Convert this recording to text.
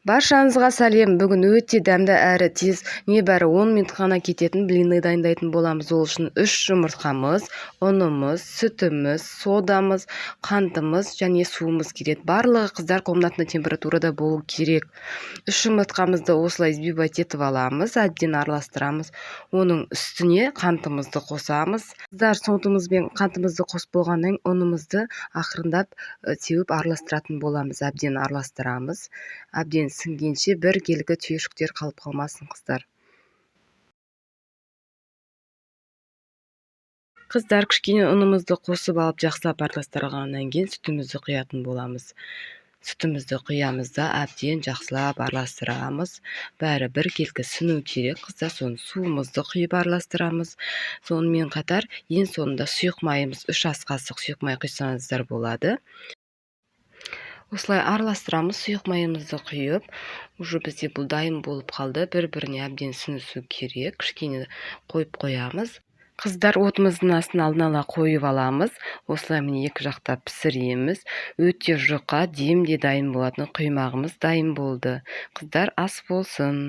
Баршаңызға сәлем. Бүгін өте дәмді әрі тез, небәрі 10 минут қана кететін блинный дайындайтын боламыз. Ол үшін 3 жұмыртқамыз, ұнымыз, сүтіміз, содамыз, қантымыз және суымыз керек. Барлығы қыздар комнатный температурада болу керек. 3 жұмыртқамызды осылай взбивать етіп аламыз, әбден араластырамыз. Оның үстіне қантымызды қосамыз. Қыздар содамыз бен қантымызды қосып болғаннан кейін ұнымызды ақырындап сеуіп араластыратын боламыз. Әбден араластырамыз. Әбден сіңгенше бір келгі түйіршіктер қалып қалмасын, қыздар. Қыздар, кішкене ұнымызды қосып алып жақсылап араластырғаннан кейін сүтімізді құятын боламыз. Сүтімізді құямыз да әбден жақсылап араластырамыз. Бәрі бір келгі сіну керек, қыздар. Соны суымызды құйып араластырамыз. Сонымен қатар ең соңында сұйық майымыз 3 ас қасық сұйық май құйсаңыздар болады. Осылай араластырамыз, сұйық майымызды құйып, уже бізде бұл дайын болып қалды. Бір-біріне әбден сіңісу керек. Кішкене қойып қоямыз. Қыздар, отымыздың астын алдын ала қойып аламыз. Осылай міне екі жақтап пісіреміз. Өте жұқа, демде дайын болатын құймағымыз дайын болды. Қыздар, ас болсын.